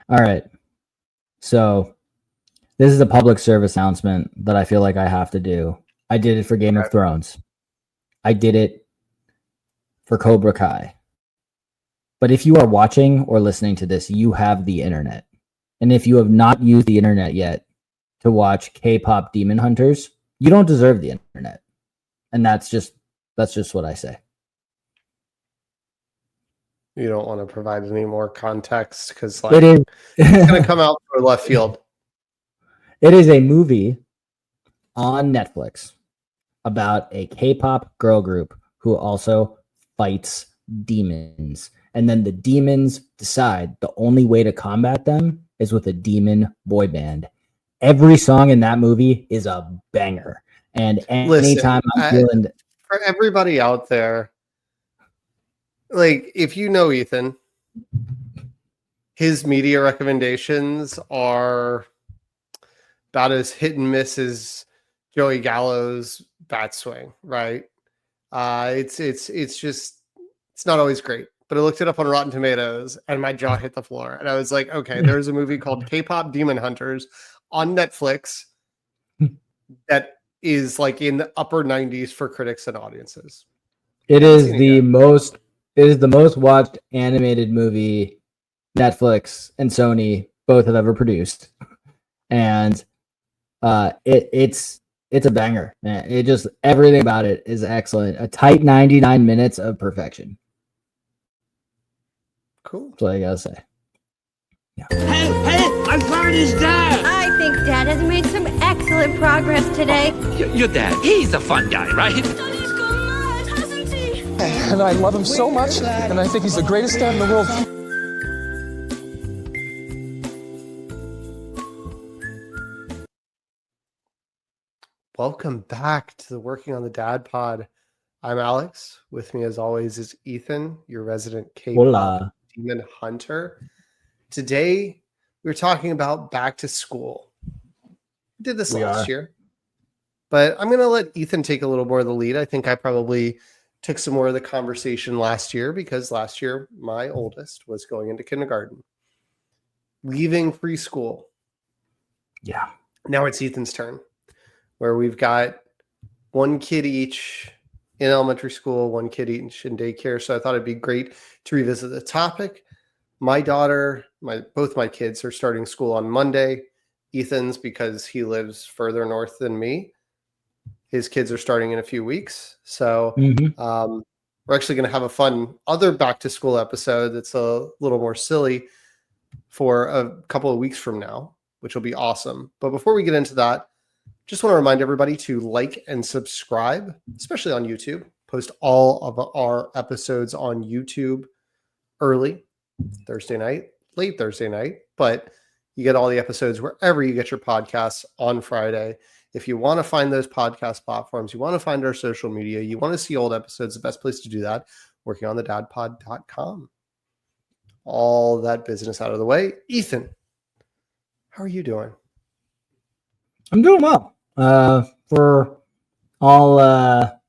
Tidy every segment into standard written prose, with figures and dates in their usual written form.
All right. So this is a public service announcement that I feel like I have to do. I did it for Game of Thrones. I did it for Cobra Kai. But if you are watching or listening to this, you have the internet. And if you have not used the internet yet to watch K-pop Demon Hunters, you don't deserve the internet. And that's just what I say. You don't want to provide any more context because It is it's going to come out for left field. It is a movie on Netflix about a K-pop girl group who also fights demons. And then the demons decide the only way to combat them is with a demon boy band. Every song in that movie is a banger. And anytime I'm feeling... For everybody out there, like, if you know Ethan, his media recommendations are about as hit and miss as Joey Gallo's bat swing, right? It's not always great. But I looked it up on Rotten Tomatoes and my jaw hit the floor. And I was like, okay, there's a movie called K-pop Demon Hunters on Netflix that is like in the upper 90s for critics and audiences. It is the most watched animated movie Netflix and Sony both have ever produced. And it's a banger, man. It just, everything about it is excellent. A tight 99 minutes of perfection. Cool. That's what I gotta say. Yeah. Hey, I found his dad. I think Dad has made some excellent progress today. Your dad, he's a fun guy, right? And I love him so much, and I think he's the greatest dad in the world. Welcome back to the Working on the Dad Pod. I'm Alex. With me, as always, is Ethan, your resident K-pop Demon Hunter. Today, we're talking about back to school. We did this last year, but I'm going to let Ethan take a little more of the lead. I think I probably took some more of the conversation last year because last year, my oldest was going into kindergarten, leaving preschool. Yeah. Now it's Ethan's turn, where we've got one kid each in elementary school, one kid each in daycare. So I thought it'd be great to revisit the topic. My daughter, both my kids are starting school on Monday. Ethan's, because he lives further north than me, his kids are starting in a few weeks. So we're actually going to have a fun other back to school episode that's a little more silly for a couple of weeks from now, which will be awesome. But before we get into that, just want to remind everybody to like and subscribe, especially on YouTube. Post all of our episodes on YouTube early Thursday night, late Thursday night, but you get all the episodes wherever you get your podcasts on Friday. If you want to find those podcast platforms, you want to find our social media, you want to see old episodes, the best place to do that, workingondadpod.com. All that business out of the way. Ethan, how are you doing? I'm doing well. For all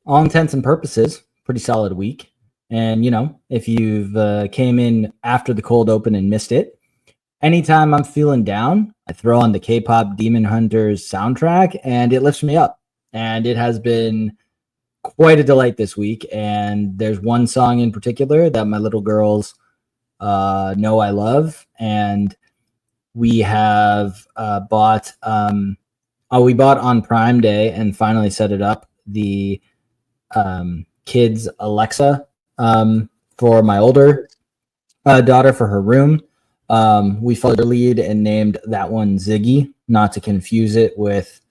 intents and purposes, pretty solid week. And, you know, if you've came in after the cold open and missed it, anytime I'm feeling down, I throw on the K-pop Demon Hunters soundtrack and it lifts me up. And it has been quite a delight this week. And there's one song in particular that my little girls know I love. And we have bought on Prime Day and finally set it up, the kids Alexa for my older daughter for her room. We followed her lead and named that one Ziggy, not to confuse it with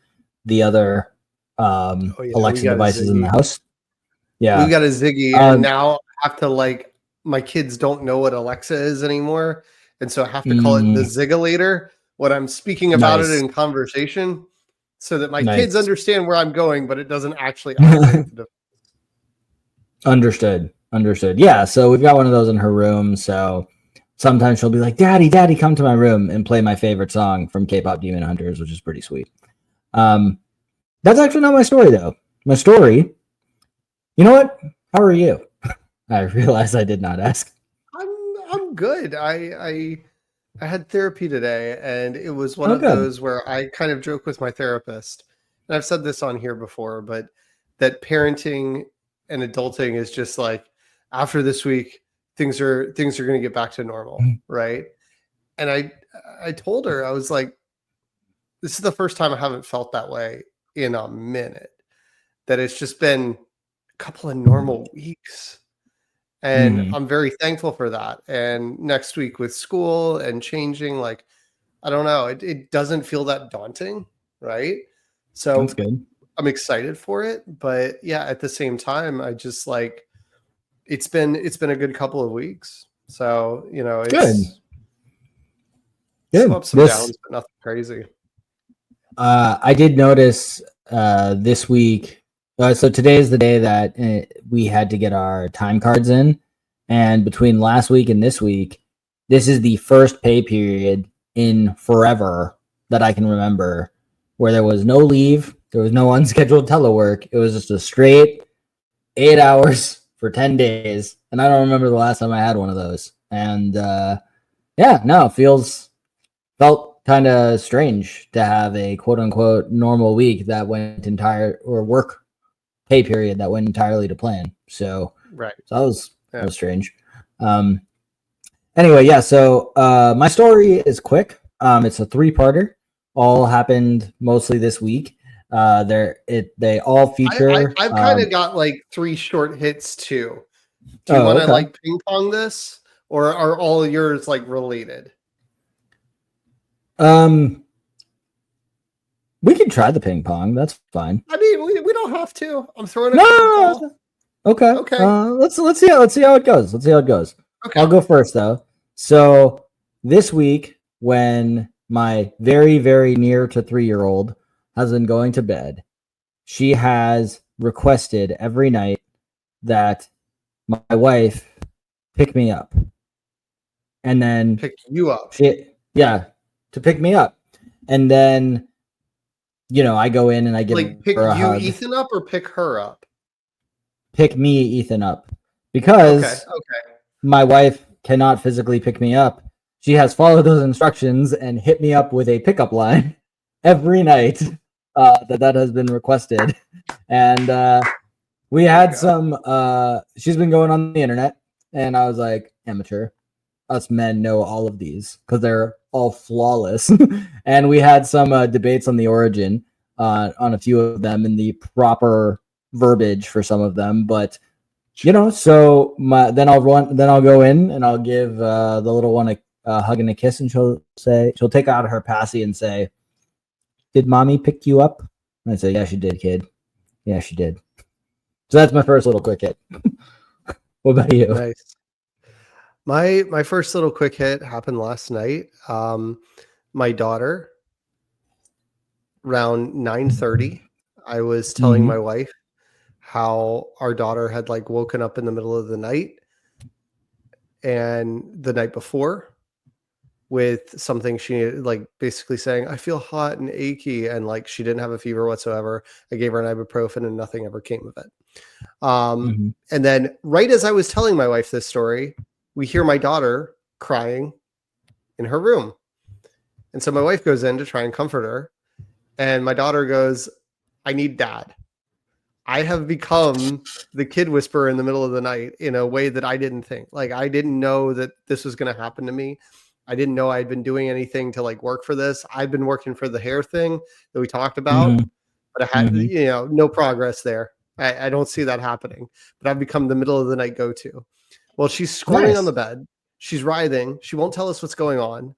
the other Alexa devices in the house. Yeah, we got a Ziggy, and now I have to my kids don't know what Alexa is anymore. And so I have to call it the Zigulator when I'm speaking about it in conversation so that my kids understand where I'm going, but it doesn't actually Understood. Yeah, so we've got one of those in her room. So sometimes she'll be like, Daddy, come to my room and play my favorite song from K-pop Demon Hunters, which is pretty sweet. That's actually not my story, though. My story, you know what? How are you? I realized I did not ask. I'm good. I had therapy today, and it was one Oh, of good. those where I kind of joke with my therapist, and I've said this on here before, but that parenting and adulting is just like after this week, things are going to get back to normal, right? And I told her, I was like, this is the first time I haven't felt that way in a minute. That it's just been a couple of normal weeks. And Mhm. I'm very thankful for that. And next week with school and changing, like, I don't know, it doesn't feel that daunting, right? So That's good. I'm excited for it. But yeah, at the same time, I just like it's been a good couple of weeks. So, it's Good. some Good. ups and downs, but nothing crazy. I did notice this week. So today is the day that we had to get our time cards in, and between last week and this week, this is the first pay period in forever that I can remember where there was no leave, there was no unscheduled telework. It was just a straight 8 hours for 10 days, and I don't remember the last time I had one of those. And yeah, no, felt kind of strange to have a quote unquote normal week that went work pay period that went entirely to plan. So Right. that was strange. Anyway, yeah. So my story is quick. It's a 3-parter. All happened mostly this week. They all feature. I've kind of got like 3 short hits too. Do you want to like ping pong this, or are all yours like related? We can try the ping pong. That's fine. I mean, we don't have to. I'm throwing it. No. Okay. Okay. Let's see how it goes. Okay. I'll go first though. So this week, when my very, very near to 3-year-old has been going to bed, she has requested every night that my wife pick me up, and then Pick you up. to pick me up, and then I go in and I give Like pick her a you, hug. Ethan, up, or pick her up. Pick me, Ethan, up, because Okay. my wife cannot physically pick me up. She has followed those instructions and hit me up with a pickup line every night that has been requested. And we had some, she's been going on the internet, and I was like, amateur. Us men know all of these because they're all flawless. And we had some debates on the origin on a few of them and the proper verbiage for some of them. But so then I'll go in and I'll give the little one a hug and a kiss, and she'll take out her passy and say, "Did mommy pick you up?" And I say, "Yeah, she did, kid. Yeah, she did." So that's my first little quick hit. What about you? Nice. My first little quick hit happened last night. My daughter, around 9:30, I was telling my wife how our daughter had like woken up in the middle of the night and the night before with something she like basically saying, "I feel hot and achy," and like she didn't have a fever whatsoever. I gave her an ibuprofen and nothing ever came of it. And then right as I was telling my wife this story, we hear my daughter crying in her room. And so my wife goes in to try and comfort her. And my daughter goes, "I need dad." I have become the kid whisperer in the middle of the night in a way that I didn't think. Like, I didn't know that this was going to happen to me. I didn't know I'd been doing anything to like work for this. I've been working for the hair thing that we talked about, but I had, no progress there. I don't see that happening, but I've become the middle of the night go-to. Well, she's squirming on the bed. She's writhing. She won't tell us what's going on.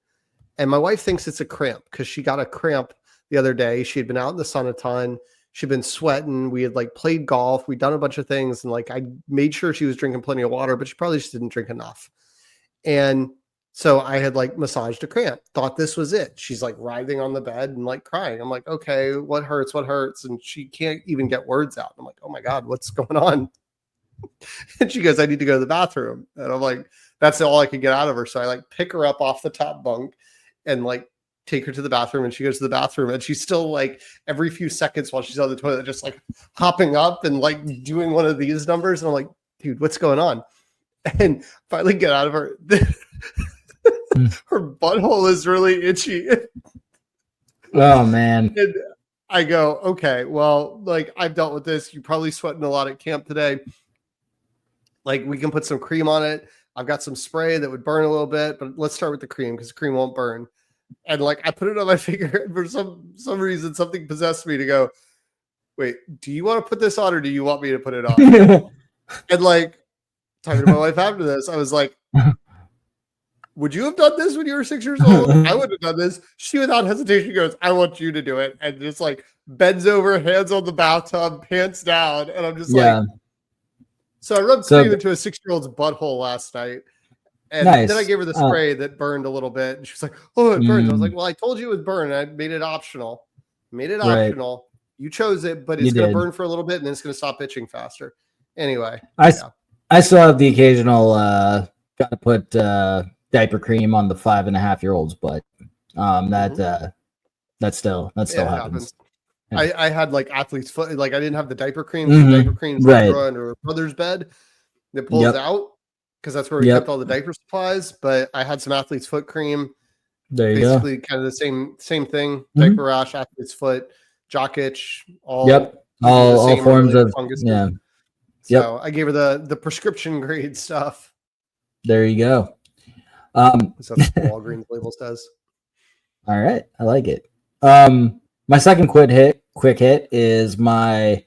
And my wife thinks it's a cramp because she got a cramp the other day. She had been out in the sun a ton. She'd been sweating. We had like played golf. We'd done a bunch of things. And like, I made sure she was drinking plenty of water, but she probably just didn't drink enough. And so I had like massaged a cramp, thought this was it. She's like writhing on the bed and like crying. I'm like, okay, what hurts? What hurts? And she can't even get words out. I'm like, oh my God, what's going on? And she goes, "I need to go to the bathroom." And I'm like, that's all I could get out of her. So I like pick her up off the top bunk and like take her to the bathroom, and she goes to the bathroom, and she's still like every few seconds while she's on the toilet, just like hopping up and like doing one of these numbers. And I'm like, dude, what's going on? And finally get out of her. her butthole is really itchy. Oh man. And I go, okay, well, like I've dealt with this. You're probably sweating a lot at camp today. Like we can put some cream on it. I've got some spray that would burn a little bit, but let's start with the cream because the cream won't burn. And like I put it on my finger, and for some reason, something possessed me to go, wait, do you want to put this on or do you want me to put it on? And like talking to my wife after this, I was like, would you have done this when you were 6 years old? I would have done this. She, without hesitation, goes, I want you to do it. And just like bends over, hands on the bathtub, pants down. And I'm just like, so I rubbed cream into a 6-year-old's butthole last night. And then I gave her the spray that burned a little bit. And she was like, oh, it burns. I was like, well, I told you it would burn. I made it optional. Optional. You chose it, but it's going to burn for a little bit and then it's going to stop itching faster. Anyway. I still have the occasional, got to put, diaper cream on the 5.5-year-old's butt. That still happens. Yeah. I had like athlete's foot, like I didn't have the diaper cream. The diaper cream under her brother's bed that pulls out because that's where we kept all the diaper supplies. But I had some athlete's foot cream. There you basically go. Kind of the same thing. Diaper rash, athlete's foot, jock itch, all forms of fungus. Yeah. So I gave her the prescription grade stuff. There you go. So that's what the Walgreens label says. All right, I like it. My second quick hit is my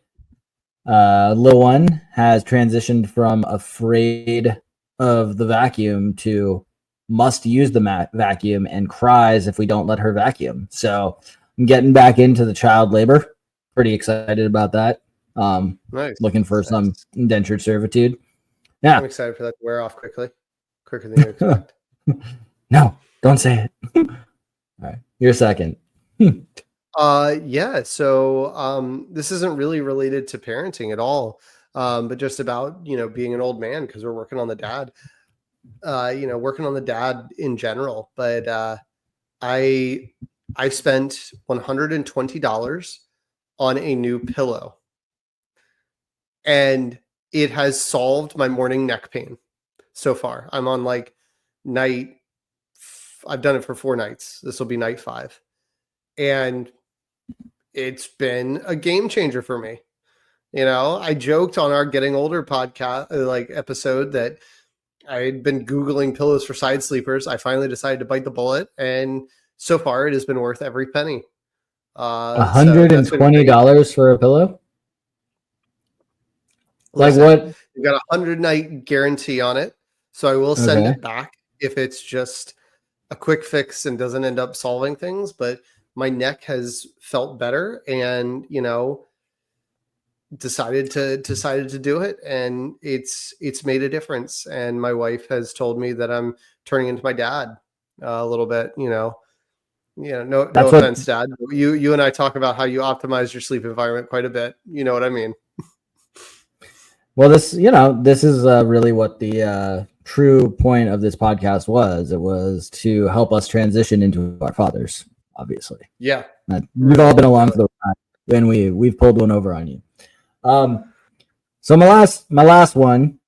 little one has transitioned from afraid of the vacuum to must use the vacuum and cries if we don't let her vacuum. So I'm getting back into the child labor. Pretty excited about that. Nice. Looking for some indentured servitude. Yeah, I'm excited for that to wear off quicker than you expect. No, don't say it. All right, you're second. Yeah. So this isn't really related to parenting at all, but just about being an old man because we're working on the dad. Working on the dad in general. But I spent $120 on a new pillow, and it has solved my morning neck pain so far. I'm on like I've done it for 4 nights. This will be night 5. And it's been a game changer for me. I joked on our Getting Older podcast, episode, that I had been Googling pillows for side sleepers. I finally decided to bite the bullet. And so far it has been worth every penny. $120 for a pillow? Listen, like what? You got a 100-night guarantee on it. So I will send it back if it's just a quick fix and doesn't end up solving things. But my neck has felt better, and decided to do it, and it's made a difference. And my wife has told me that I'm turning into my dad a little bit. No offense, Dad. You and I talk about how you optimize your sleep environment quite a bit. You know what I mean? Well, this is really what the true point of this podcast was. It was to help us transition into our fathers, obviously. Yeah. We've all been along for the ride, and we've pulled one over on you. So my last one,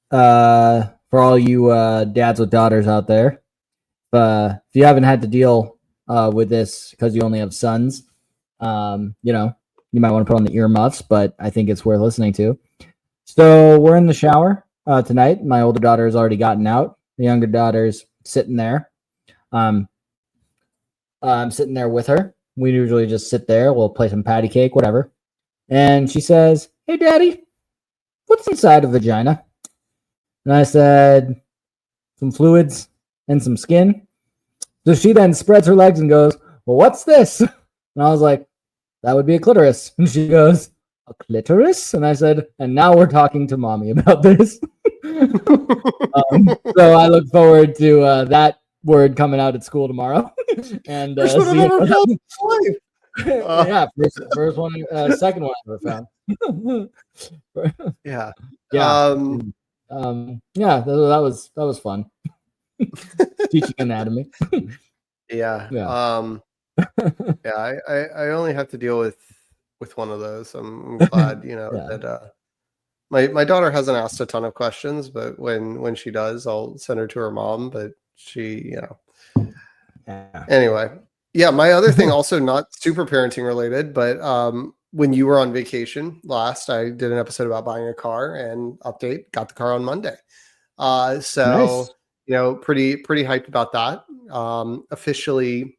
for all you dads with daughters out there, if you haven't had to deal with this because you only have sons, you might want to put on the earmuffs, but I think it's worth listening to. So we're in the shower tonight. My older daughter has already gotten out. The younger daughter's sitting there. I'm sitting there with her. We usually just sit there. We'll play some patty cake, whatever. And she says, "Hey, Daddy, what's inside a vagina?" And I said, "Some fluids and some skin." So she then spreads her legs and goes, "Well, what's this?" And I was like, "That would be a clitoris." And she goes, "A clitoris?" And I said, "And now we're talking to Mommy about this." So I look forward to that word coming out at school tomorrow. And yeah, first one, second one I ever found. Yeah. Yeah, that was fun. Teaching anatomy. Yeah. I only have to deal with one of those. I'm glad, that My daughter hasn't asked a ton of questions, but when she does, I'll send her to her mom. But she, Yeah. anyway. Yeah, my other thing, also not super parenting related, but when you were on vacation last, I did an episode about buying a car, and update, got the car on Monday. So Nice. pretty hyped about that. Officially,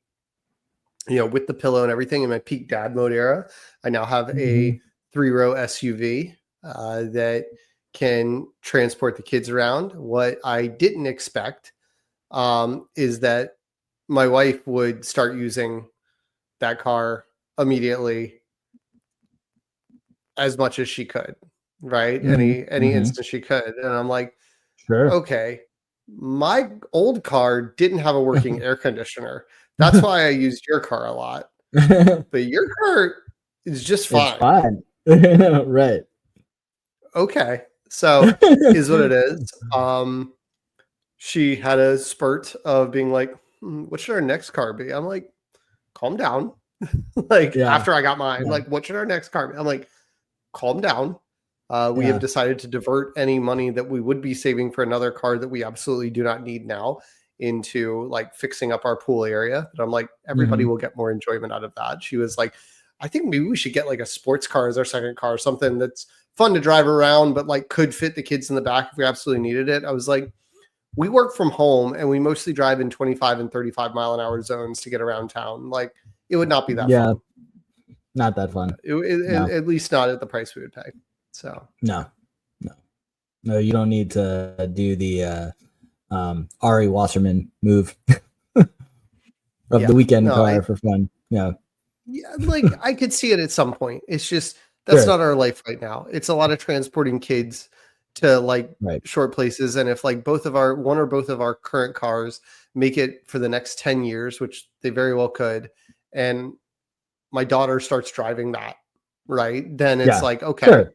with the pillow and everything in my peak dad mode era, I now have a 3-row SUV that can transport the kids around. What I didn't expect is that my wife would start using that car immediately as much as she could, right? Any instance she could. And I'm like, Sure. okay, my old car didn't have a working air conditioner. That's why I used your car a lot. But your car is just fine. It's fine. Right. Okay. So is what it is. She had a spurt of being like, what should our next car be? I'm like, calm down. Like, Yeah. after I got mine, Yeah. like, what should our next car be? I'm like, calm down. We Yeah. have decided to divert any money that we would be saving for another car that we absolutely do not need now into like fixing up our pool area. But I'm like, everybody will get more enjoyment out of that. She was like, I think maybe we should get like a sports car as our second car, something that's fun to drive around, but like could fit the kids in the back if we absolutely needed it. I was like, we work from home and we mostly drive in 25 and 35 mile an hour zones to get around town. Like, it would not be that fun. Not that fun. No. At least not at the price we would pay. So no, you don't need to do the Ari Wasserman move of the weekend car for fun. Yeah, like I could see it at some point. It's just that's not our life right now. It's a lot of transporting kids to like short places, and if like one or both of our current cars make it for the next 10 years, which they very well could, and my daughter starts driving that, right? Then it's like, okay. Sure.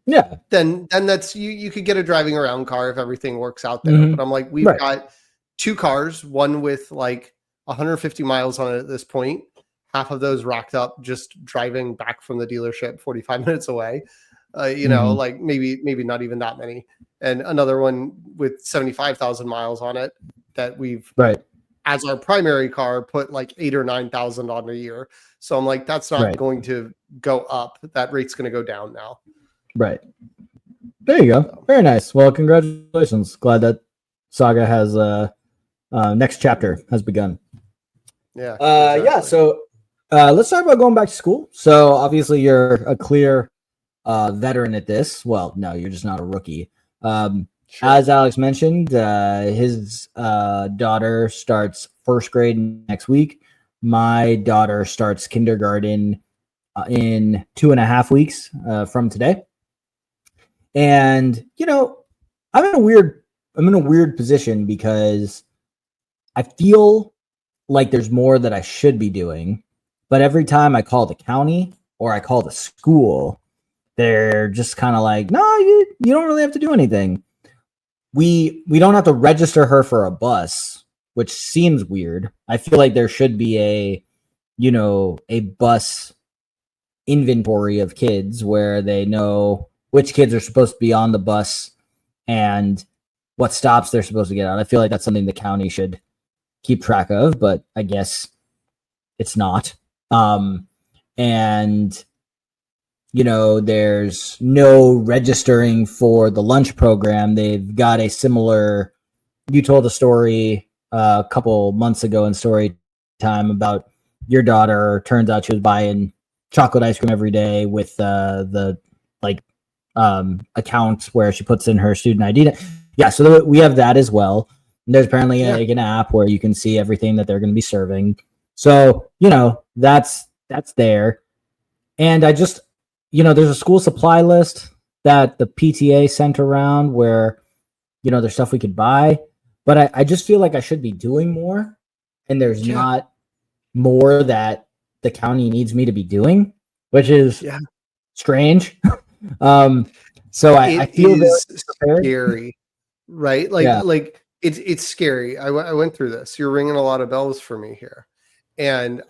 Yeah. Then that's you could get a driving around car if everything works out there. But I'm like, we've got 2 cars, one with like 150 miles on it at this point. Half of those racked up just driving back from the dealership 45 minutes away. Like maybe not even that many. And another one with 75,000 miles on it that we've as our primary car put like 8,000 or 9,000 on a year. So I'm like, that's not going to go up. That rate's going to go down now. Right. There you go. Very nice. Well, congratulations. Glad that saga has next chapter has begun. Yeah. Yeah. So let's talk about going back to school. So obviously you're a clear veteran at this. Well, no, you're just not a rookie. As Alex mentioned, his daughter starts first grade next week. My daughter starts kindergarten in 2.5 weeks from today. And I'm in a weird position because I feel like there's more that I should be doing, but every time I call the county or I call the school, they're just kind of like, no, you don't really have to do anything. We don't have to register her for a bus, which seems weird. I feel like there should be a bus inventory of kids where they know which kids are supposed to be on the bus and what stops they're supposed to get on. I feel like that's something the county should keep track of, but I guess it's not. And there's no registering for the lunch program. They've got a similar, you told a story a couple months ago in story time about your daughter. Turns out she was buying chocolate ice cream every day with the account where she puts in her student ID. Yeah, so we have that as well. And there's apparently an app where you can see everything that they're going to be serving. So, that's there. And I just, there's a school supply list that the PTA sent around where, there's stuff we could buy. But I just feel like I should be doing more. And there's not more that the county needs me to be doing, which is strange. So I feel scary, right? Like it's scary. I went through this. You're ringing a lot of bells for me here, and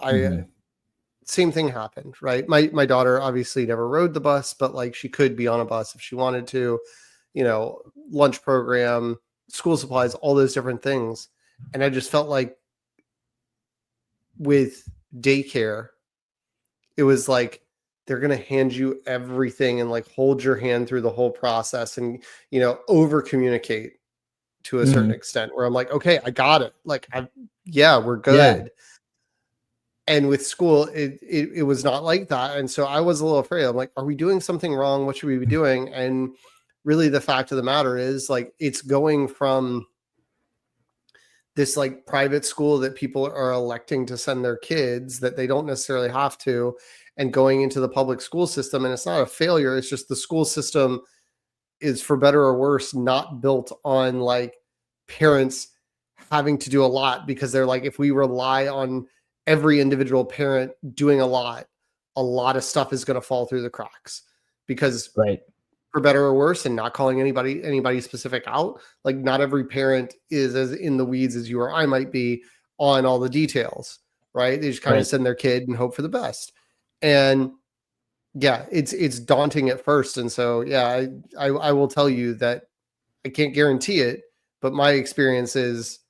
same thing happened, right? My daughter obviously never rode the bus, but like she could be on a bus if she wanted to, lunch program, school supplies, all those different things. And I just felt like with daycare, it was like they're going to hand you everything and like hold your hand through the whole process and, over communicate to a certain extent where I'm like, okay, I got it. Like, we're good. Yeah. And with school, it was not like that. And so I was a little afraid. I'm like, are we doing something wrong? What should we be doing? And really the fact of the matter is like, it's going from this like private school that people are electing to send their kids that they don't necessarily have to, and going into the public school system. And it's not a failure. It's just the school system is, for better or worse, not built on like parents having to do a lot, because they're like, if we rely on every individual parent doing a lot of stuff is going to fall through the cracks, because Right. for better or worse, and not calling anybody specific out, like not every parent is as in the weeds as you or I might be on all the details, right? They just kind of send their kid and hope for the best. And yeah, it's daunting at first. And so, yeah, I will tell you that I can't guarantee it, but my experience is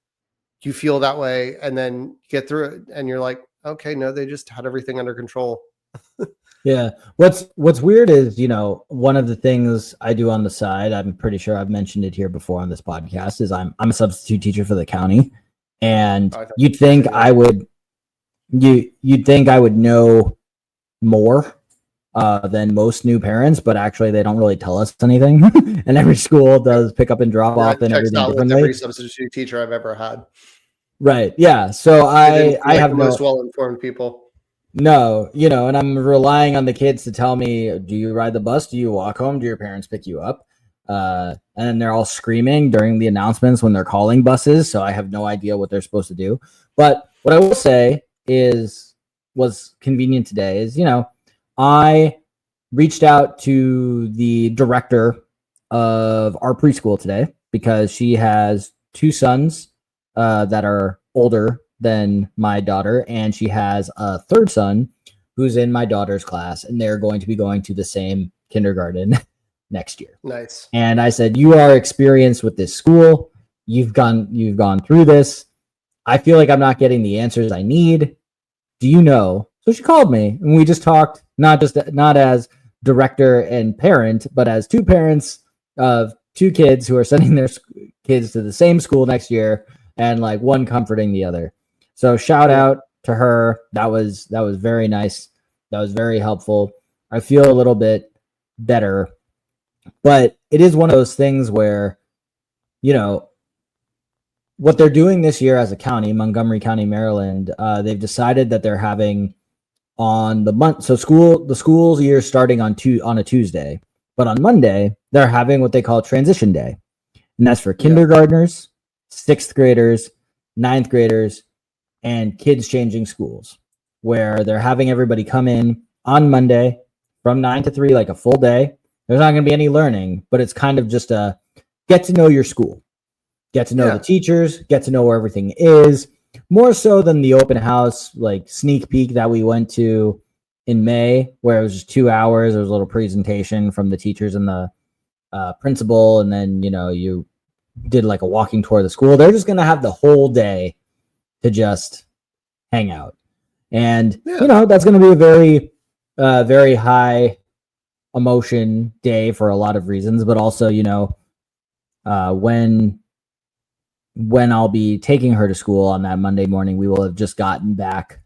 you feel that way and then you get through it and you're like, okay, no, they just had everything under control. Yeah. What's weird is, one of the things I do on the side, I'm pretty sure I've mentioned it here before on this podcast, is I'm a substitute teacher for the county. And you'd think I would know more than most new parents, but actually they don't really tell us anything. And every school does pick up and drop off and everything differently. Every substitute teacher I've ever had. Right. Yeah. So I have the most well-informed people. No, and I'm relying on the kids to tell me, do you ride the bus? Do you walk home? Do your parents pick you up? And then they're all screaming during the announcements when they're calling buses. So I have no idea what they're supposed to do. But what I will say was convenient today is, I reached out to the director of our preschool today because she has two sons that are older than my daughter, and she has a third son who's in my daughter's class, and they're going to be going to the same kindergarten next year. Nice. And I said, you are experienced with this school. You've gone through this. I feel like I'm not getting the answers I need. Do you know? So she called me and we just talked, not as director and parent, but as two parents of two kids who are sending their kids to the same school next year, and like one comforting the other. So shout out to her. That was very nice. That was very helpful. I feel a little bit better, but it is one of those things where, what they're doing this year as a county, Montgomery County, Maryland, they've decided that they're having on the month. So the school's year starting on a Tuesday, but on Monday they're having what they call transition day. And that's for kindergartners, sixth graders, ninth graders, and kids changing schools, where they're having everybody come in on Monday from 9 to 3, like a full day. There's not going to be any learning, but it's kind of just a get to know your school, get to know the teachers, get to know where everything is, more so than the open house, like sneak peek that we went to in May, where it was just 2 hours. There was a little presentation from the teachers and the principal, and then, you did like a walking tour of the school. They're just going to have the whole day to just hang out. And, that's going to be a very, very high emotion day for a lot of reasons, but also, when I'll be taking her to school on that Monday morning, we will have just gotten back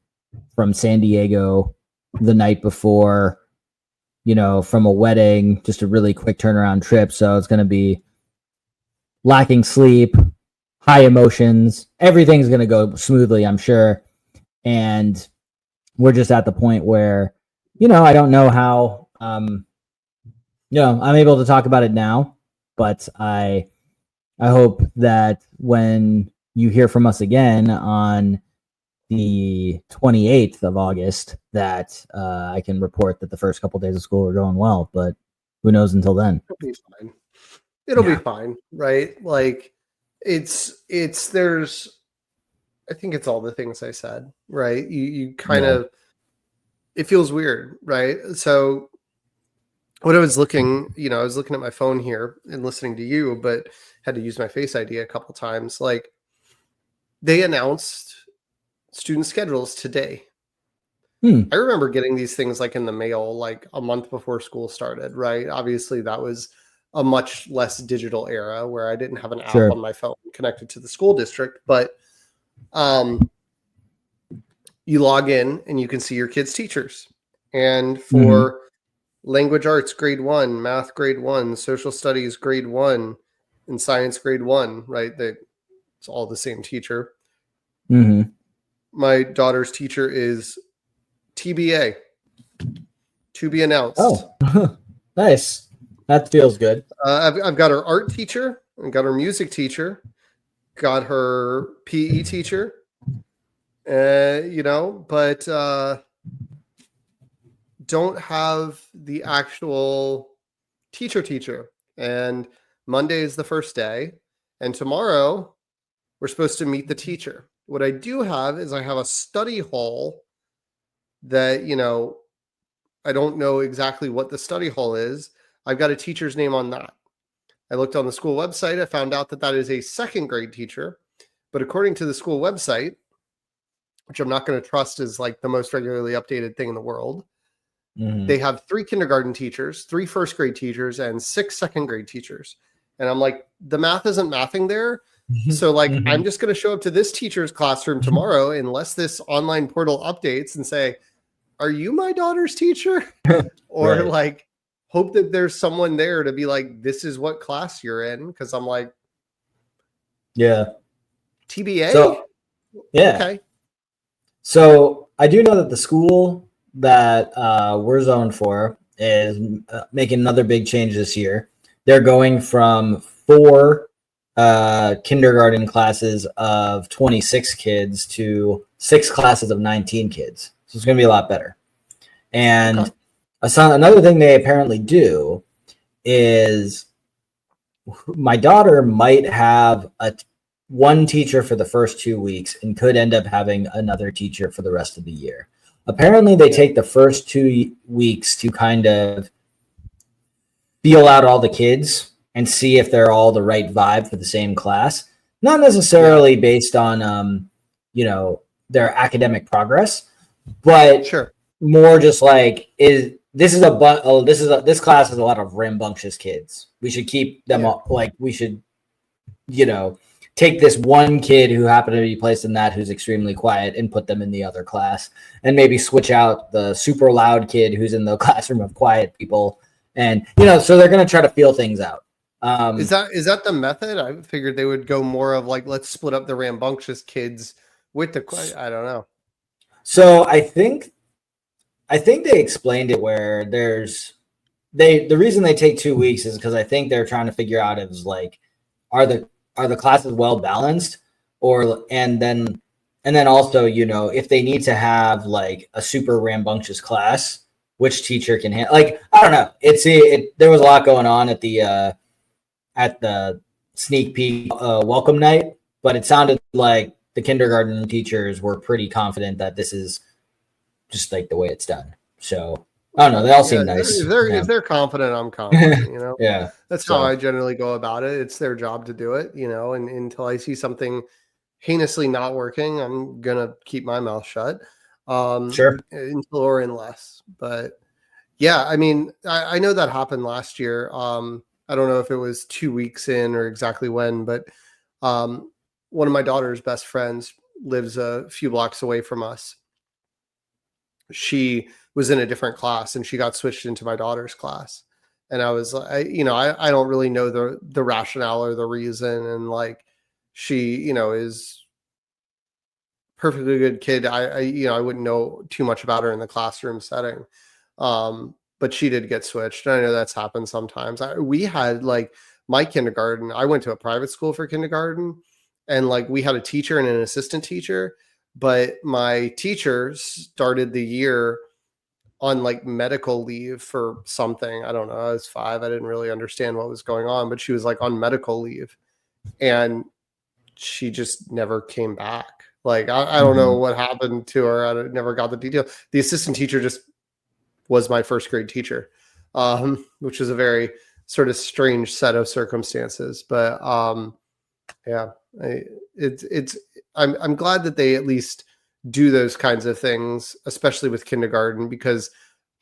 from San Diego the night before, from a wedding, just a really quick turnaround trip. So it's going to be lacking sleep, high emotions. Everything's going to go smoothly, I'm sure. And we're just at the point where, I don't know how, I'm able to talk about it now, but I hope that when you hear from us again on the 28th of August, that I can report that the first couple of days of school are going well, but who knows until then. It'll be fine. It'll be fine, right? Like I think it's all the things I said, right? You kind of it feels weird, right? So what I was looking, I was looking at my phone here and listening to you, but had to use my Face ID a couple times. Like, they announced student schedules today. I remember getting these things like in the mail, like a month before school started, right? Obviously, that was a much less digital era where I didn't have an app on my phone connected to the school district, but you log in and you can see your kids' teachers. And for language arts, grade 1, math, grade 1, social studies, grade 1, and science, grade 1, right? It's all the same teacher. My daughter's teacher is TBA, to be announced. Oh, nice. That feels good. I've got her art teacher, and got her music teacher, got her PE teacher, but don't have the actual teacher. And Monday is the first day, and tomorrow we're supposed to meet the teacher. What I do have is I have a study hall that, I don't know exactly what the study hall is. I've got a teacher's name on that. I looked on the school website. I found out that is a second grade teacher. But according to the school website, which I'm not going to trust is like the most regularly updated thing in the world, they have 3 kindergarten teachers, 3 first grade teachers, and 6 second grade teachers. And I'm like, the math isn't mathing there. So like, I'm just going to show up to this teacher's classroom tomorrow unless this online portal updates and say, are you my daughter's teacher? Or like, hope that there's someone there to be like, this is what class you're in. Cause I'm like, TBA. So, Okay. So I do know that the school that we're zoned for is making another big change this year. They're going from 4 kindergarten classes of 26 kids to 6 classes of 19 kids. So it's going to be a lot better. And another thing they apparently do is my daughter might have one teacher for the first 2 weeks and could end up having another teacher for the rest of the year. Apparently they take the first 2 weeks to kind of feel out all the kids and see if they're all the right vibe for the same class. Not necessarily based on, their academic progress, but more just like, this class has a lot of rambunctious kids. We should keep them we should, take this one kid who happened to be placed in that who's extremely quiet and put them in the other class, and maybe switch out the super loud kid who's in the classroom of quiet people. And, so they're going to try to feel things out. Is that the method? I figured they would go more of like, let's split up the rambunctious kids with the, I don't know. So I think they explained it where the reason they take 2 weeks is because I think they're trying to figure out is like, are the classes well balanced, and then also, if they need to have like a super rambunctious class, which teacher can handle, like, I don't know. There was a lot going on at the sneak peek welcome night, but it sounded like the kindergarten teachers were pretty confident that this is just like the way it's done. So I don't know. They all seem nice. If they're confident, I'm confident, Yeah. That's how I generally go about it. It's their job to do it, and until I see something heinously not working, I'm going to keep my mouth shut. Until or unless. But yeah, I mean, I know that happened last year. I don't know if it was 2 weeks in or exactly when, but one of my daughter's best friends lives a few blocks away from us. She was in a different class and she got switched into my daughter's class. And I was like, I don't really know the rationale or the reason. And like, she, is perfectly good kid. I wouldn't know too much about her in the classroom setting. But she did get switched. And I know that's happened sometimes. We had like my kindergarten, I went to a private school for kindergarten, and like we had a teacher and an assistant teacher, but my teacher started the year on like medical leave for something. I don't know. I was 5. I didn't really understand what was going on, but she was like on medical leave and she just never came back. Like, I don't know what happened to her. I never got the detail. The assistant teacher just was my first grade teacher, which is a very sort of strange set of circumstances. But yeah, I'm glad that they at least do those kinds of things, especially with kindergarten, because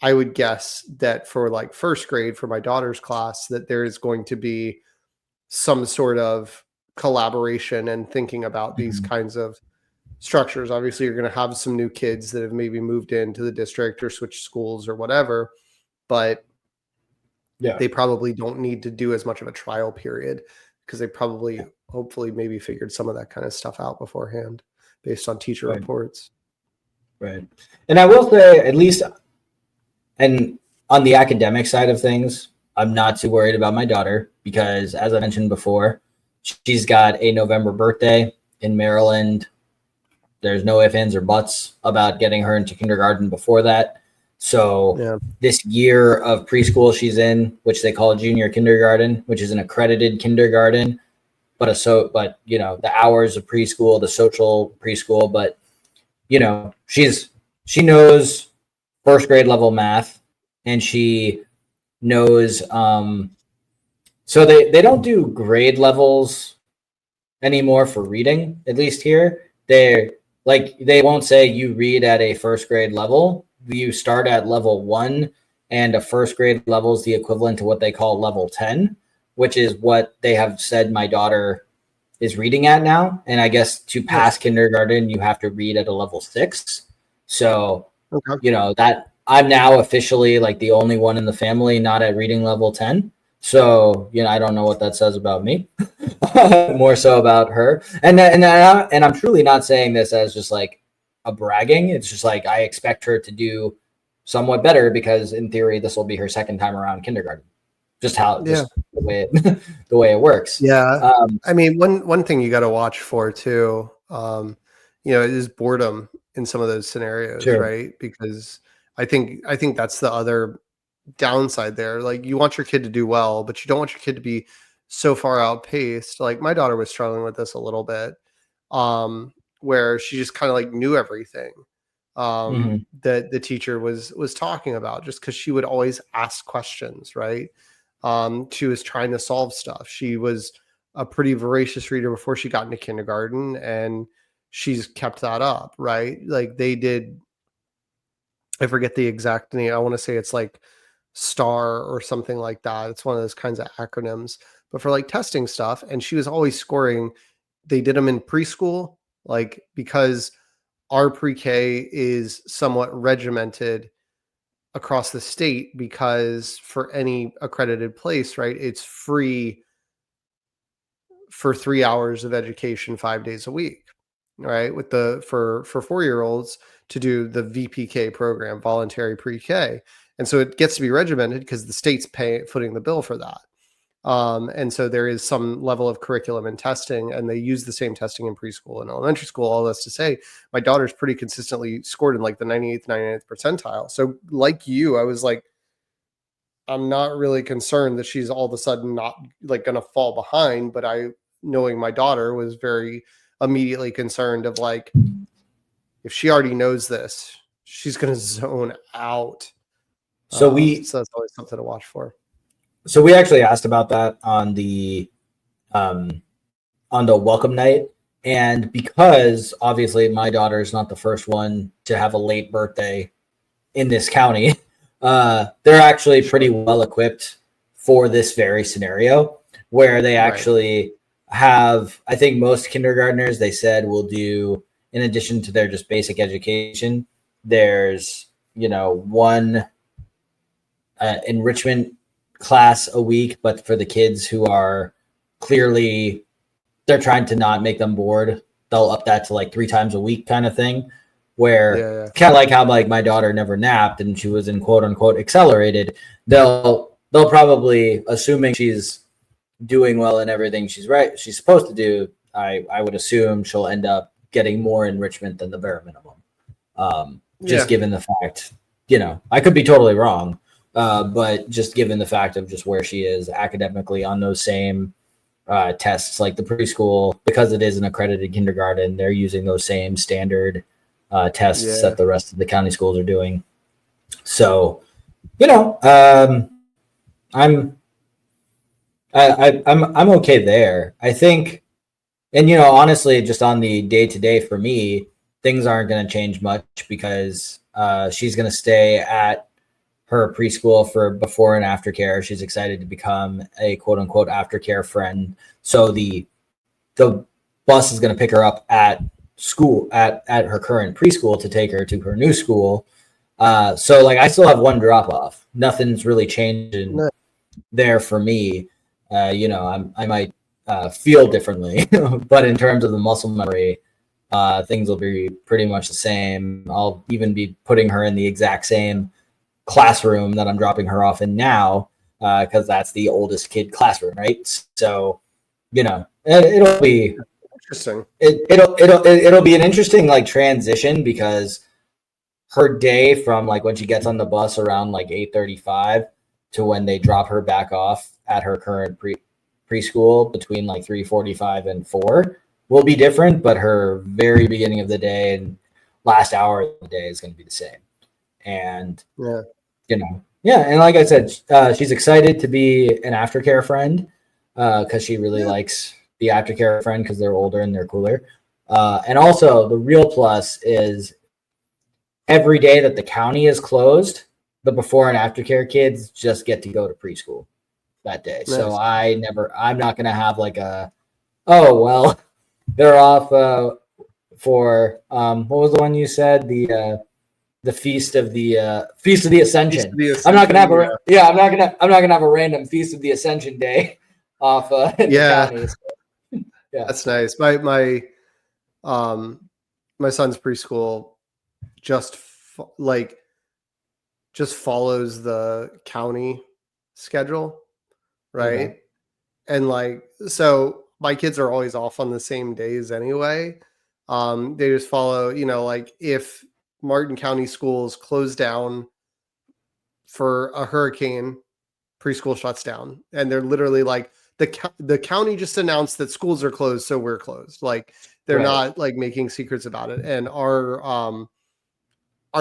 I would guess that for like first grade for my daughter's class, that there is going to be some sort of collaboration and thinking about these kinds of structures. Obviously, you're going to have some new kids that have maybe moved into the district or switched schools or whatever, but they probably don't need to do as much of a trial period because they probably, hopefully, maybe figured some of that kind of stuff out beforehand based on teacher reports. Right. And I will say, at least, and on the academic side of things, I'm not too worried about my daughter because, as I mentioned before, she's got a November birthday in Maryland. There's no ifs, ands, or buts about getting her into kindergarten before that. So this year of preschool she's in, which they call junior kindergarten, which is an accredited kindergarten, but the hours of preschool, the social preschool, but she knows first grade level math, and she knows so they don't do grade levels anymore for reading, at least here. They won't say you read at a first grade level. You start at level 1, and a first grade level is the equivalent to what they call level 10, which is what they have said my daughter is reading at now. And I guess to pass kindergarten, you have to read at a level 6. So, that I'm now officially like the only one in the family not at reading level 10. So, I don't know what that says about me, more so about her. And I'm truly not saying this as just like a bragging. It's just like, I expect her to do somewhat better because in theory, this will be her second time around kindergarten. Just the way it works. Yeah. I mean, one thing you got to watch for too, is boredom in some of those scenarios, right? Because I think that's the other downside there. Like, you want your kid to do well, but you don't want your kid to be so far outpaced. Like, my daughter was struggling with this a little bit, where she just kind of like knew everything that the teacher was talking about, just because she would always ask questions, right? She was trying to solve stuff. She was a pretty voracious reader before she got into kindergarten, and she's kept that up, right? Like, they did, I forget the exact name. I want to say it's like STAR or something like that. It's one of those kinds of acronyms, but for like testing stuff. And she was always scoring. They did them in preschool, like, because our pre-K is somewhat regimented across the state, because for any accredited place, right, it's free for 3 hours of education 5 days a week, right? With for 4-year-olds to do the VPK program, voluntary pre-K. And so it gets to be regimented because the state's footing the bill for that. And so there is some level of curriculum and testing, and they use the same testing in preschool and elementary school. All that's to say, my daughter's pretty consistently scored in like the 99th percentile. So like you, I was like, I'm not really concerned that she's all of a sudden not like going to fall behind, but knowing my daughter, was very immediately concerned of like, if she already knows this, she's going to zone out. So that's always something to watch for. So we actually asked about that on the welcome night. And because obviously my daughter is not the first one to have a late birthday in this county, they're actually pretty well equipped for this very scenario, where they actually have, I think most kindergartners, they said, will do, in addition to their just basic education, there's, one enrichment class a week, but for the kids who are clearly, they're trying to not make them bored, they'll up that to like 3 times a week kind of thing, where kind of like how like my daughter never napped and she was in quote unquote accelerated, they'll probably, assuming she's doing well in everything she's supposed to do, I would assume she'll end up getting more enrichment than the bare minimum. Given the fact, I could be totally wrong, but just given the fact of just where she is academically on those same tests. Like the preschool, because it is an accredited kindergarten, they're using those same standard tests that the rest of the county schools are doing. So, I'm okay there. I think, and honestly, just on the day to day for me, things aren't going to change much because she's going to stay at her preschool for before and after care. She's excited to become a quote unquote aftercare friend. So the bus is going to pick her up at school at her current preschool to take her to her new school. So like I still have one drop off. Nothing's really changing there for me. I might feel differently, but in terms of the muscle memory, things will be pretty much the same. I'll even be putting her in the exact same classroom that I'm dropping her off in now, because that's the oldest kid classroom, right? So, it'll be interesting. It'll be an interesting like transition, because her day from like when she gets on the bus around like 8:35 to when they drop her back off at her current preschool between like 3:45 and 4 will be different, but her very beginning of the day and last hour of the day is going to be the same. And and like I said, she's excited to be an aftercare friend because she really likes the aftercare friend because they're older and they're cooler. And also the real plus is every day that the county is closed, the before and aftercare kids just get to go to preschool that day. Nice. So I'm not going to have like they're off for what was the one you said? The feast of the Ascension. I'm not gonna have I'm not gonna have a random Feast of the Ascension day off. In the county, so. That's nice. My son's preschool just follows the county schedule, right? Okay. And so my kids are always off on the same days anyway. They just follow, if Martin County schools close down for a hurricane, preschool shuts down, and they're literally like the county just announced that schools are closed, so we're closed. Like they're not like making secrets about it. And our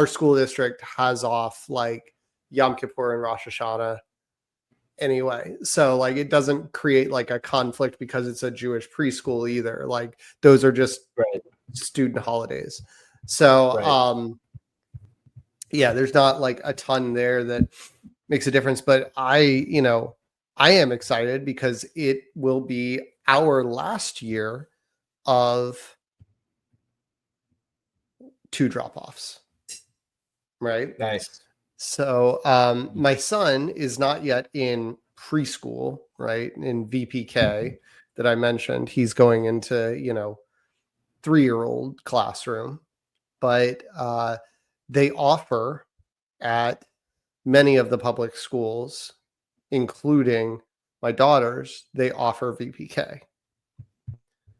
school district has off like Yom Kippur and Rosh Hashanah anyway, so like it doesn't create like a conflict because it's a Jewish preschool either. Like those are just student holidays. So there's not like a ton there that makes a difference, but I am excited because it will be our last year of 2 drop-offs, right? Nice. So my son is not yet in preschool, right? In VPK that I mentioned. He's going into 3-year-old classroom. But they offer at many of the public schools, including my daughter's, they offer VPK.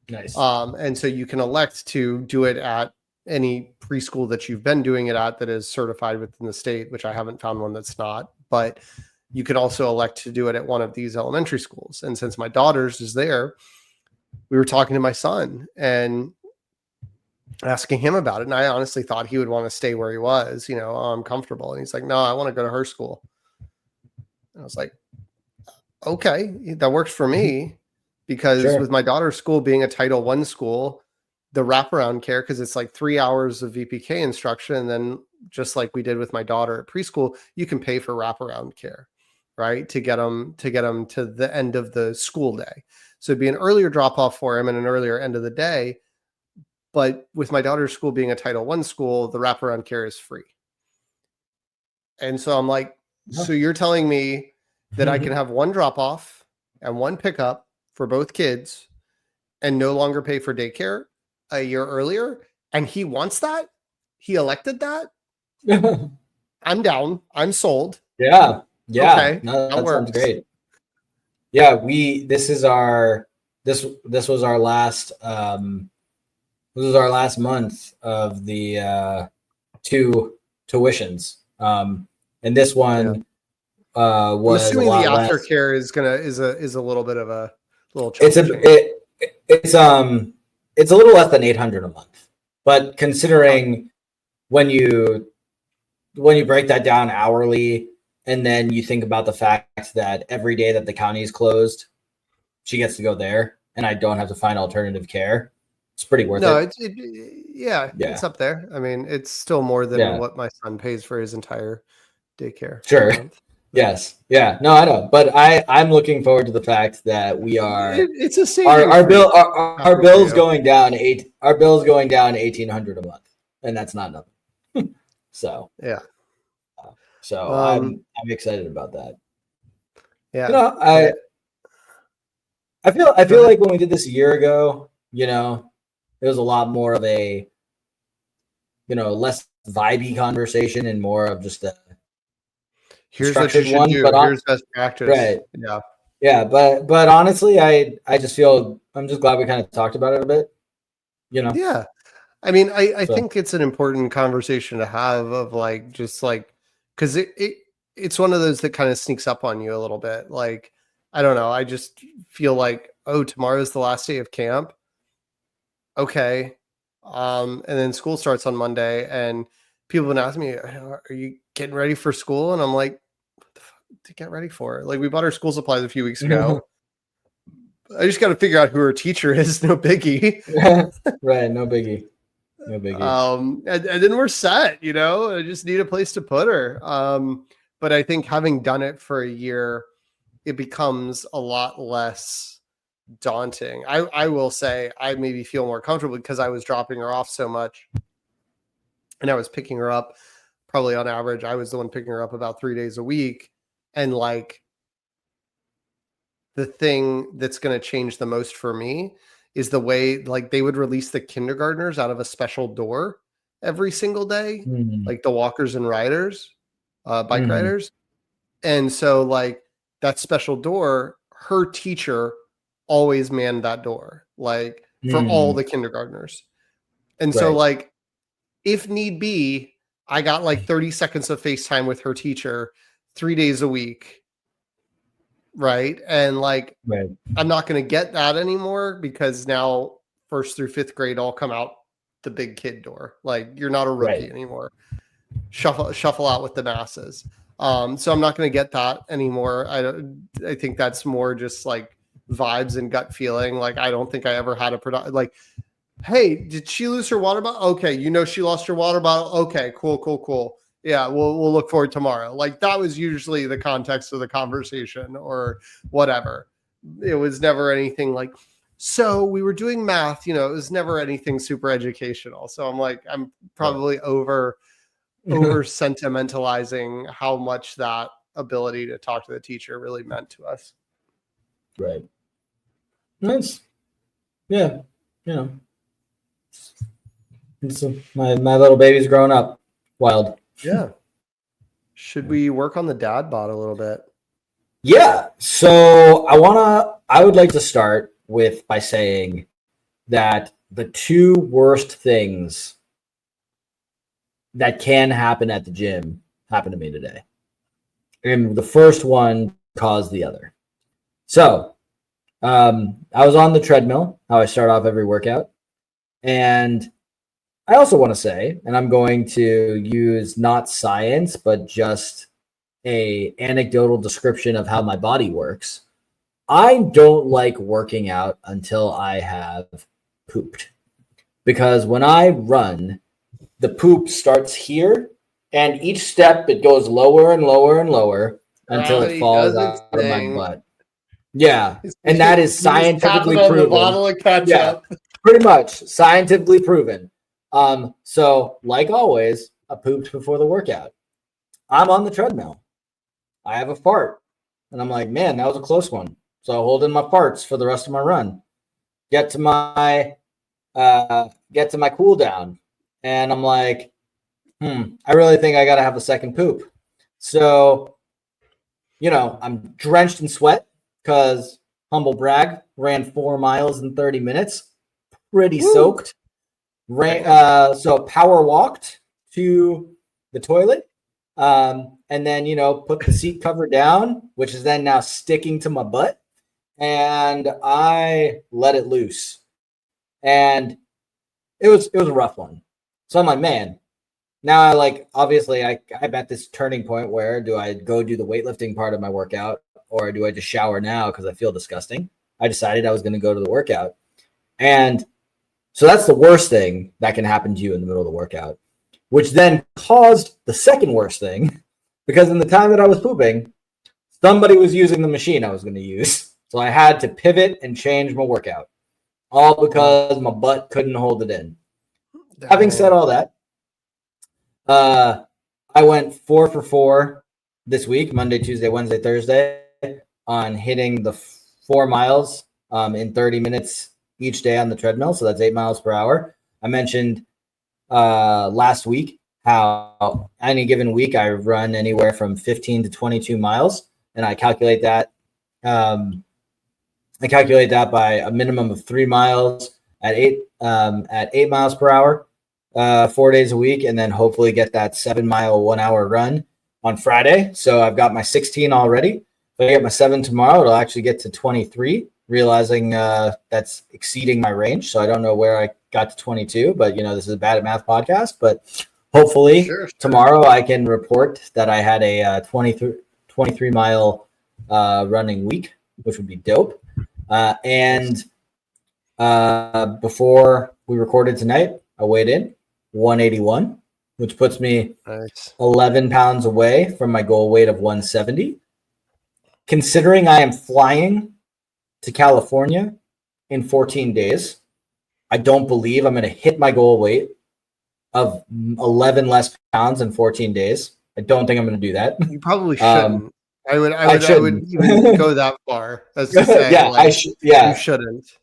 Nice. And so you can elect to do it at any preschool that you've been doing it at that is certified within the state, which I haven't found one that's not. But you can also elect to do it at one of these elementary schools. And since my daughter's is there, we were talking to my son and asking him about it. And I honestly thought he would want to stay where he was, I'm comfortable. And he's like, no, I want to go to her school. And I was like, okay, that works for me, because with my daughter's school being a Title I school, the wraparound care, because it's like 3 hours of VPK instruction. And then just like we did with my daughter at preschool, you can pay for wraparound care, right? To get them to the end of the school day. So it'd be an earlier drop off for him and an earlier end of the day. But with my daughter's school being a Title I school, the wraparound care is free. And so I'm like, so you're telling me that I can have one drop off and one pickup for both kids and no longer pay for daycare a year earlier? And he wants that? He elected that? I'm down. I'm sold. Yeah. Okay. No, that sounds great. Yeah, this was our last this was our last month of the 2 tuitions. And this one was I'm assuming the aftercare is a little bit of a little It's chunk a change. it's it's a little less than 800 a month, but considering when you break that down hourly, and then you think about the fact that every day that the county is closed, she gets to go there, and I don't have to find alternative care. It's pretty worth No, it. yeah, Yeah. it's up there. I mean, it's still more than Yeah. what my son pays for his entire daycare. Sure. a month. Yes. Yeah. No, I know, but I'm looking forward to the fact that we are It's a savings our for bill you. our bill's going down 1,800 a month, and that's not nothing. So Yeah. so Um, I'm excited about that. Yeah. You know, Yeah. I feel ahead. like when we did this a year ago, you know, it was a lot more of a, you know, less vibey conversation and more of just a Here's what you structured should one. do. But Here's best practice. right, Yeah. yeah, but honestly, I just feel I'm just glad we kind of talked about it a bit. You know, Yeah. I mean, I So- think it's an important conversation to have of like just like because it's one of those that kind of sneaks up on you a little bit. Like, I don't know. I just feel like, oh, tomorrow's the last day of camp. Okay. And then school starts on Monday, and people have been asking me, are you getting ready for school? And I'm like, what the fuck to get ready for? Like, we bought our school supplies a few weeks ago. I just got to figure out who her teacher is. No biggie. right? No biggie. No biggie. And then we're set, you know, I just need a place to put her. But I think having done it for a year, it becomes a lot less daunting. I will say I maybe feel more comfortable because I was dropping her off so much and I was picking her up probably on average. I was the one picking her up about 3 days a week. And like the thing that's going to change the most for me is the way like they would release the kindergartners out of a special door every single day, like the walkers and riders, bike riders. And so like that special door, her teacher always manned that door, like for all the kindergartners. And so Right. like if need be, I got like 30 seconds of FaceTime with her teacher 3 days a week. Right. And like Right. I'm not going to get that anymore because now 1st through 5th grade all come out the big kid door. Like you're not a rookie Right. anymore. Shuffle out with the masses. So I'm not going to get that anymore. I think that's more just like vibes and gut feeling. Like I don't think I ever had a product like, hey, did she lose her water bottle? Okay, you know she lost her water bottle. Okay, cool. Yeah, we'll look forward tomorrow. Like that was usually the context of the conversation or whatever. It was never anything like, so we were doing math, you know, it was never anything super educational. So I'm like, I'm probably over sentimentalizing how much that ability to talk to the teacher really meant to us. Right. Nice. Yeah. You know. My little baby's growing up. Wild. Yeah. Should we work on the dad bod a little bit? Yeah. So I would like to start by saying that the two worst things that can happen at the gym happened to me today. And the first one caused the other. So I was on the treadmill, how I start off every workout. And I also want to say, and I'm going to use not science, but just a anecdotal description of how my body works. I don't like working out until I have pooped. Because when I run, the poop starts here, and each step it goes lower and lower and lower until it falls out of my butt. Yeah, and that is scientifically proven. Bottle of ketchup. Yeah, pretty much scientifically proven. So like always, I pooped before the workout. I'm on the treadmill. I have a fart, and I'm like, man, that was a close one. So I hold in my farts for the rest of my run. Get to my cool down. And I'm like, I really think I got to have a second poop. So, you know, I'm drenched in sweat because, humble brag, ran 4 miles in 30 minutes. Pretty soaked. So power walked to the toilet. And then, you know, put the seat cover down, which is then now sticking to my butt. and I let it loose. And it was a rough one. So I'm like, man, now obviously I'm at this turning point where do I go do the weightlifting part of my workout or do I just shower now because I feel disgusting? I decided I was going to go to the workout. And so that's the worst thing that can happen to you in the middle of the workout, which then caused the second worst thing because in the time that I was pooping, somebody was using the machine I was going to use. So I had to pivot and change my workout, all because my butt couldn't hold it in. Having said all that, I went 4 for 4 this week, Monday, Tuesday, Wednesday, Thursday, on hitting the 4 miles in 30 minutes each day on the treadmill. So that's 8 miles per hour. I mentioned last week how any given week I run anywhere from 15 to 22 miles. And I calculate that by a minimum of 3 miles at 8 miles per hour, 4 days a week, and then hopefully get that 7 mile 1 hour run on Friday. So I've got my 16 already. If I get my 7 tomorrow, it'll actually get to 23, realizing that's exceeding my range. So I don't know where I got to 22, but this is a bad at math podcast, but hopefully tomorrow I can report that I had a 23 mile running week, which would be dope. And before we recorded tonight, I weighed in 181, which puts me 11 pounds away from my goal weight of 170. Considering I am flying to California in 14 days, I don't believe I'm going to hit my goal weight of 11 less pounds in 14 days. I don't think I'm going to do that. You probably shouldn't. I would even go that far as to say, you shouldn't.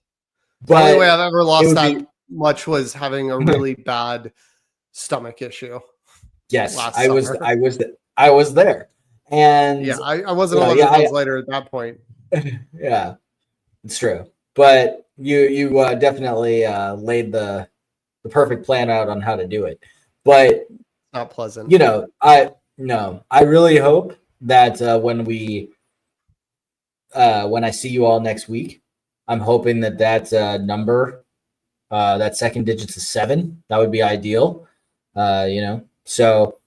The only way I've ever lost that much was having a really bad stomach issue. Yes, I was there, and I wasn't 11 pounds lighter at that point. Yeah, it's true. But you definitely laid the perfect plan out on how to do it. But not pleasant. I really hope that when I see you all next week, I'm hoping that number, that second digit's a 7. That would be ideal. So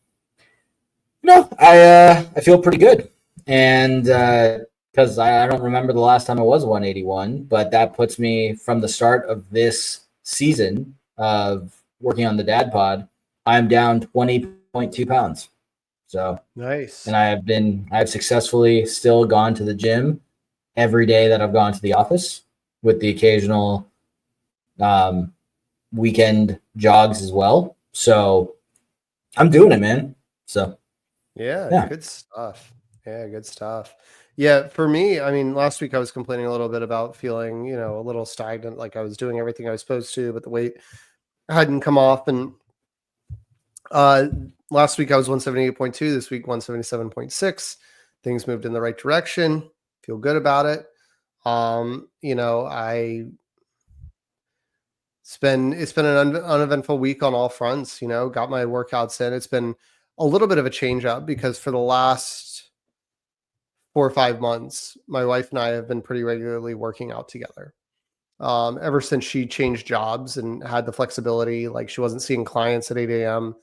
I feel pretty good, and because I don't remember the last time I was 181, but that puts me from the start of this season of working on the Dad Pod, I'm down 20.2 pounds. So nice. And I have successfully still gone to the gym every day that I've gone to the office, with the occasional weekend jogs as well. So I'm doing it, man. So yeah. Good stuff. Yeah, good stuff. Yeah, for me, I mean, last week I was complaining a little bit about feeling, a little stagnant, like I was doing everything I was supposed to, but the weight hadn't come off. And last week I was 178.2, this week 177.6. Things moved in the right direction. Feel good about it. It's been an uneventful week on all fronts, got my workouts in. It's been a little bit of a change up because for the last 4 or 5 months, my wife and I have been pretty regularly working out together. Ever since she changed jobs and had the flexibility, like she wasn't seeing clients at 8 a.m.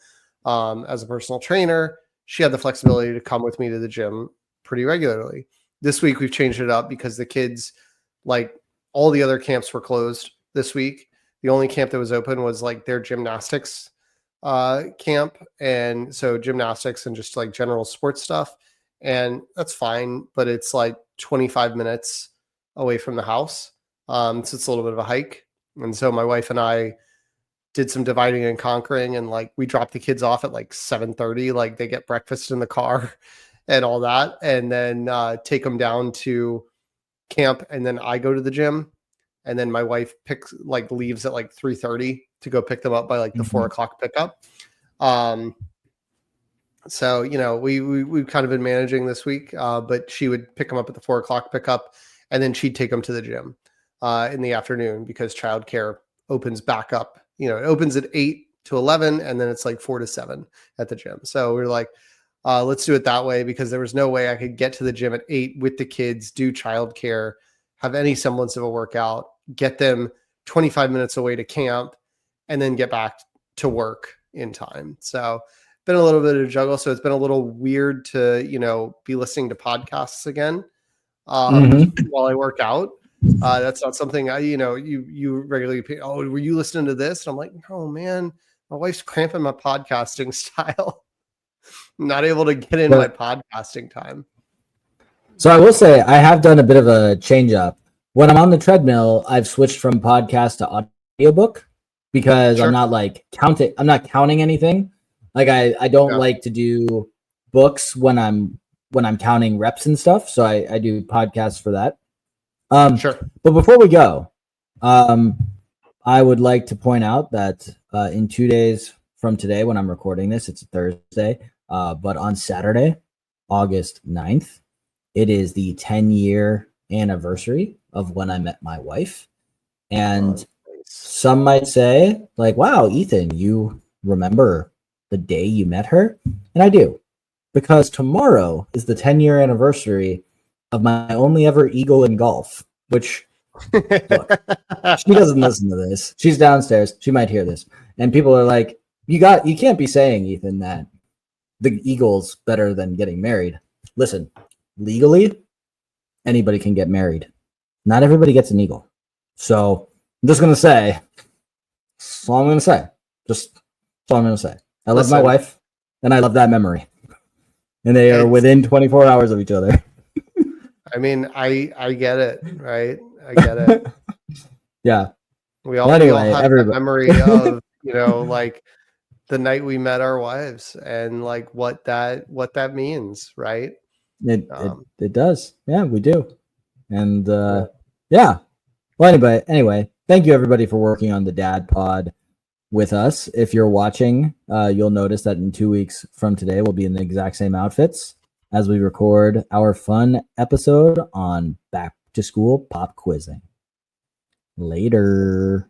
As a personal trainer, she had the flexibility to come with me to the gym pretty regularly. This week we've changed it up because the kids, like all the other camps were closed this week. The only camp that was open was like their gymnastics camp. And so gymnastics and just like general sports stuff. And that's fine, but it's like 25 minutes away from the house. So it's a little bit of a hike. And so my wife and I did some dividing and conquering, and like we dropped the kids off at like 7:30, like they get breakfast in the car and all that, and then take them down to camp, and then I go to the gym, and then my wife leaves at like 3:30 to go pick them up by like the 4 o'clock pickup. So we've kind of been managing this week, but she would pick them up at the 4 o'clock pickup, and then she'd take them to the gym in the afternoon because childcare opens back up. It opens at 8 to 11, and then it's like 4 to 7 at the gym. So we're like, let's do it that way, because there was no way I could get to the gym at 8 with the kids, do childcare, have any semblance of a workout, get them 25 minutes away to camp, and then get back to work in time. So been a little bit of a juggle. So it's been a little weird to, be listening to podcasts again while I work out. That's not something you regularly pay. Oh, were you listening to this? And I'm like, no, man, my wife's cramping my podcasting style. I'm not able to get in my podcasting time. So I will say I have done a bit of a change up. When I'm on the treadmill, I've switched from podcast to audiobook because Sure. I'm not counting anything. Like I don't like to do books when I'm counting reps and stuff. So I do podcasts for that. Sure. But before we go, I would like to point out that in 2 days from today, when I'm recording this, it's a Thursday, but on Saturday, August 9th, it is the 10-year anniversary of when I met my wife. And some might say, like, wow, Ethan, you remember the day you met her? And I do, because tomorrow is the 10-year anniversary of my only ever eagle in golf, which, look, she doesn't listen to this. She's downstairs. She might hear this. And people are like, you can't be saying, Ethan, that the eagle's better than getting married. Listen, legally, anybody can get married. Not everybody gets an eagle. So I'm just going to say, that's all I'm going to say. Just that's all I'm going to say. I love my wife, and I love that memory. And they are within 24 hours of each other. I mean, I get it, right? I get it. Yeah. We all, Well, we all anyway, have that memory of, like the night we met our wives and like what that means, right? It does. Yeah, we do. And yeah. Well, anyway, thank you everybody for working on the Dad Pod with us. If you're watching, you'll notice that in 2 weeks from today, we'll be in the exact same outfits as we record our fun episode on back to school pop quizzing. Later.